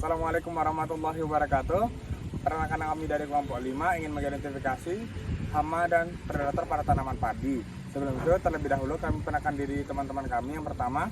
Assalamualaikum warahmatullahi wabarakatuh. Perkenalkan, kami dari kelompok 5 ingin mengidentifikasi hama dan predator pada tanaman padi. Sebelum itu, terlebih dahulu kami perkenalkan diri teman-teman kami. Yang pertama,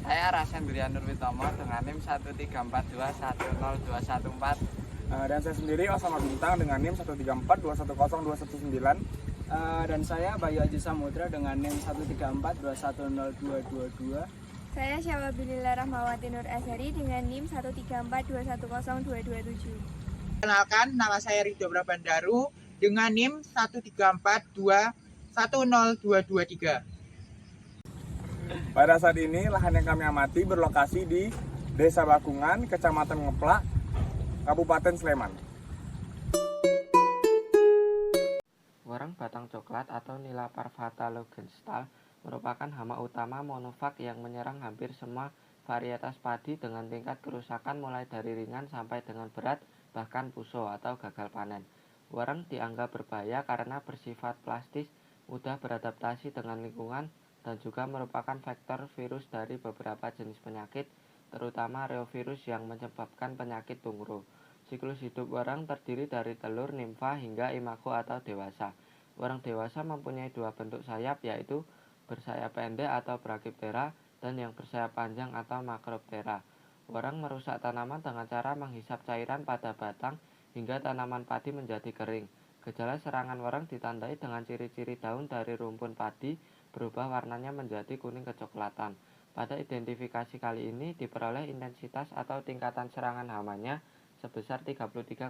saya Rasendrian Nurwitomo dengan NIM 134210214. Dan saya sendiri Osama Bintang dengan NIM 134210219. Dan saya Bayu Aji Samudra dengan NIM 134210222. Saya Syawa Bilila Rahmawati Nur Azhari dengan NIM 134210227. Kenalkan, nama saya Ridho Prabandaru dengan NIM 134210223. pada saat ini lahan yang kami amati berlokasi di Desa Bakungan, Kecamatan Ngeplak, Kabupaten Sleman. Warang batang coklat atau Nila parvata logenstha merupakan hama utama monofag yang menyerang hampir semua varietas padi dengan tingkat kerusakan mulai dari ringan sampai dengan berat, bahkan puso atau gagal panen. Warang dianggap berbahaya karena bersifat plastis, mudah beradaptasi dengan lingkungan, dan juga merupakan vektor virus dari beberapa jenis penyakit, terutama reovirus yang menyebabkan penyakit tungro. Siklus hidup warang terdiri dari telur, nimfa, hingga imago atau dewasa. Warang dewasa mempunyai dua bentuk sayap, yaitu bersayap pendek atau Brachyptera dan yang bersayap panjang atau Macroptera. Warang merusak tanaman dengan cara menghisap cairan pada batang hingga tanaman padi menjadi kering. Gejala serangan warang ditandai dengan ciri-ciri daun dari rumpun padi berubah warnanya menjadi kuning kecoklatan. Pada identifikasi kali ini diperoleh intensitas atau tingkatan serangan hamanya sebesar 33,3%.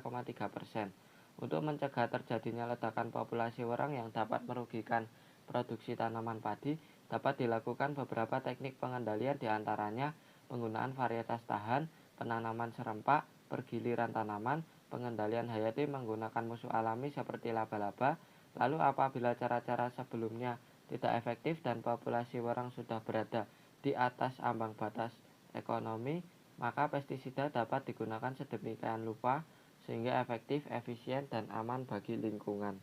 Untuk mencegah terjadinya ledakan populasi warang yang dapat merugikan produksi tanaman padi, dapat dilakukan beberapa teknik pengendalian, diantaranya penggunaan varietas tahan, penanaman serempak, pergiliran tanaman, pengendalian hayati menggunakan musuh alami seperti laba-laba. Lalu apabila cara-cara sebelumnya tidak efektif dan populasi warang sudah berada di atas ambang batas ekonomi, maka pestisida dapat digunakan sedemikian rupa sehingga efektif, efisien, dan aman bagi lingkungan.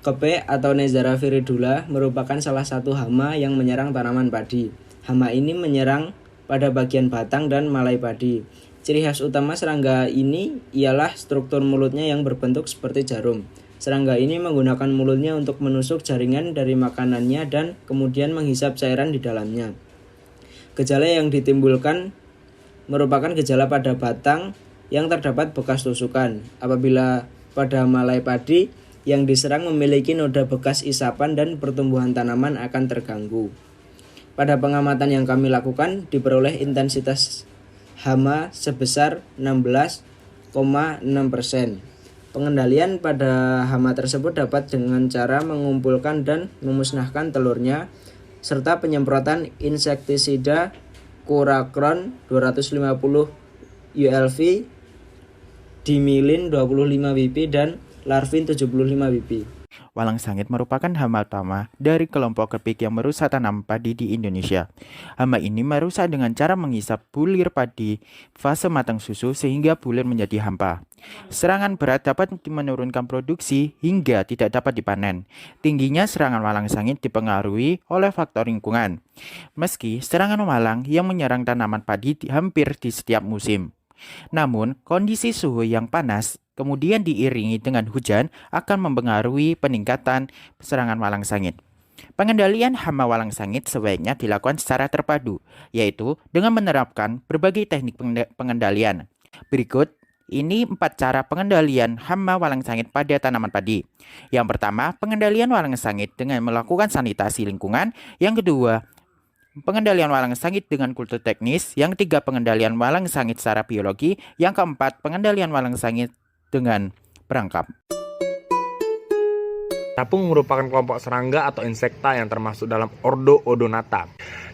Kepe atau Nezzara viridula merupakan salah satu hama yang menyerang tanaman padi. Hama ini menyerang pada bagian batang dan malai padi. Ciri khas utama serangga ini ialah struktur mulutnya yang berbentuk seperti jarum. Serangga ini menggunakan mulutnya untuk menusuk jaringan dari makanannya dan kemudian menghisap cairan di dalamnya. Gejala yang ditimbulkan merupakan gejala pada batang yang terdapat bekas tusukan. Apabila pada malai padi yang diserang memiliki noda bekas isapan dan pertumbuhan tanaman akan terganggu. Pada pengamatan yang kami lakukan diperoleh intensitas hama sebesar 16,6%. Pengendalian pada hama tersebut dapat dengan cara mengumpulkan dan memusnahkan telurnya serta penyemprotan insektisida Curacron 250 ULV, Dimilin 25 WP dan Larvin 75 WP. Walang sangit merupakan hama utama dari kelompok kepik yang merusak tanaman padi di Indonesia. Hama ini merusak dengan cara menghisap bulir padi fase matang susu sehingga bulir menjadi hampa. Serangan berat dapat menurunkan produksi hingga tidak dapat dipanen. Tingginya serangan walang sangit dipengaruhi oleh faktor lingkungan. Meski serangan walang yang menyerang tanaman padi hampir di setiap musim. Namun, kondisi suhu yang panas kemudian diiringi dengan hujan akan mempengaruhi peningkatan serangan walang sangit. Pengendalian hama walang sangit sebaiknya dilakukan secara terpadu, yaitu dengan menerapkan berbagai teknik pengendalian. Berikut ini 4 cara pengendalian hama walang sangit pada tanaman padi. Yang pertama, pengendalian walang sangit dengan melakukan sanitasi lingkungan. Yang kedua, pengendalian walang sangit dengan kultur teknis. Yang ketiga, pengendalian walang sangit secara biologi. Yang keempat, pengendalian walang sangit dengan perangkap. Capung merupakan kelompok serangga atau insekta yang termasuk dalam ordo Odonata.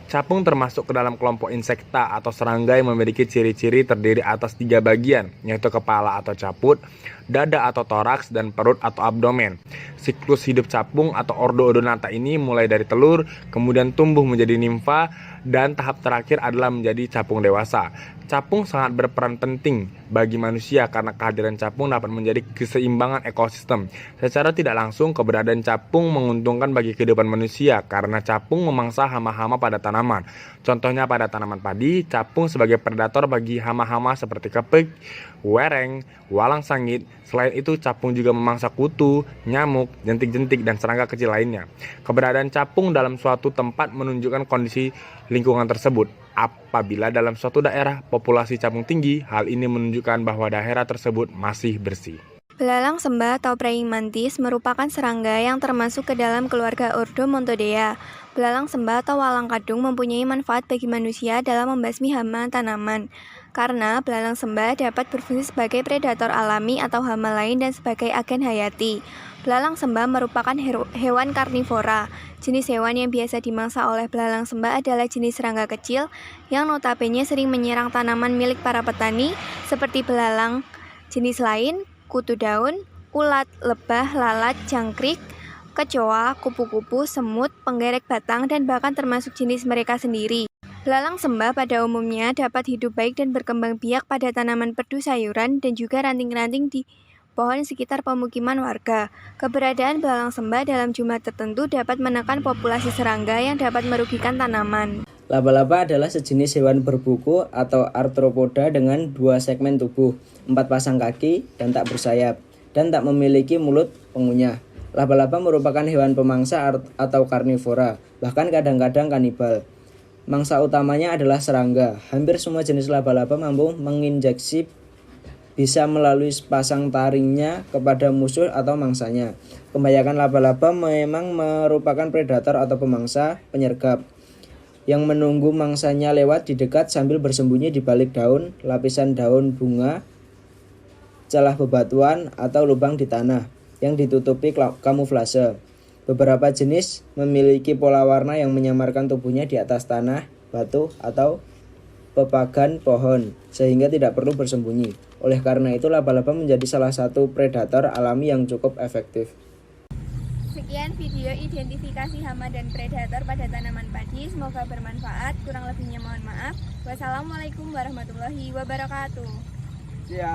Capung termasuk ke dalam kelompok insekta atau serangga yang memiliki ciri-ciri terdiri atas 3 bagian, yaitu kepala atau caput, dada atau toraks, dan perut atau abdomen. Siklus hidup capung atau ordo Odonata ini mulai dari telur, kemudian tumbuh menjadi nimfa, Dan tahap terakhir adalah menjadi capung dewasa. Capung sangat berperan penting bagi manusia karena kehadiran capung dapat menjadi keseimbangan ekosistem. Secara tidak langsung, keberadaan capung menguntungkan bagi kehidupan manusia karena capung memangsa hama-hama pada tanaman. Contohnya pada tanaman padi, capung sebagai predator bagi hama-hama seperti kepik, wereng, walang sangit. Selain itu, capung juga memangsa kutu, nyamuk, jentik-jentik, dan serangga kecil lainnya. Keberadaan capung dalam suatu tempat menunjukkan kondisi lingkungan tersebut. Apabila dalam suatu daerah populasi capung tinggi, hal ini menunjukkan bahwa daerah tersebut masih bersih. Belalang sembah atau praying mantis merupakan serangga yang termasuk ke dalam keluarga Ordo Montodea. Belalang sembah atau walang kadung mempunyai manfaat bagi manusia dalam membasmi hama tanaman. Karena belalang sembah dapat berfungsi sebagai predator alami atau hama lain dan sebagai agen hayati. Belalang sembah merupakan hewan karnivora. Jenis hewan yang biasa dimangsa oleh belalang sembah adalah jenis serangga kecil yang notabene sering menyerang tanaman milik para petani seperti belalang. Jenis lain, kutu daun, ulat, lebah, lalat, jangkrik, kecoa, kupu-kupu, semut, penggerek batang, dan bahkan termasuk jenis mereka sendiri. Belalang sembah pada umumnya dapat hidup baik dan berkembang biak pada tanaman pedu sayuran dan juga ranting-ranting di pohon sekitar pemukiman warga. Keberadaan belalang sembah dalam jumlah tertentu dapat menekan populasi serangga yang dapat merugikan tanaman. Laba-laba adalah sejenis hewan berbuku atau arthropoda dengan 2 segmen tubuh, 4 pasang kaki, dan tak bersayap, dan tak memiliki mulut pengunyah. Laba-laba merupakan hewan pemangsa atau karnivora, bahkan kadang-kadang kanibal. Mangsa utamanya adalah serangga. Hampir semua jenis laba-laba mampu menginjeksi bisa melalui pasang taringnya kepada musuh atau mangsanya. Kebanyakan laba-laba memang merupakan predator atau pemangsa penyergap yang menunggu mangsanya lewat di dekat sambil bersembunyi di balik daun, lapisan daun bunga, celah bebatuan, atau lubang di tanah yang ditutupi kamuflase. Beberapa jenis memiliki pola warna yang menyamarkan tubuhnya di atas tanah, batu, atau pepagan pohon, sehingga tidak perlu bersembunyi. Oleh karena itu, laba-laba menjadi salah satu predator alami yang cukup efektif. Sekian video identifikasi hama dan predator pada tanaman padi. Semoga bermanfaat. Kurang lebihnya mohon maaf. Wassalamualaikum warahmatullahi wabarakatuh. Ya.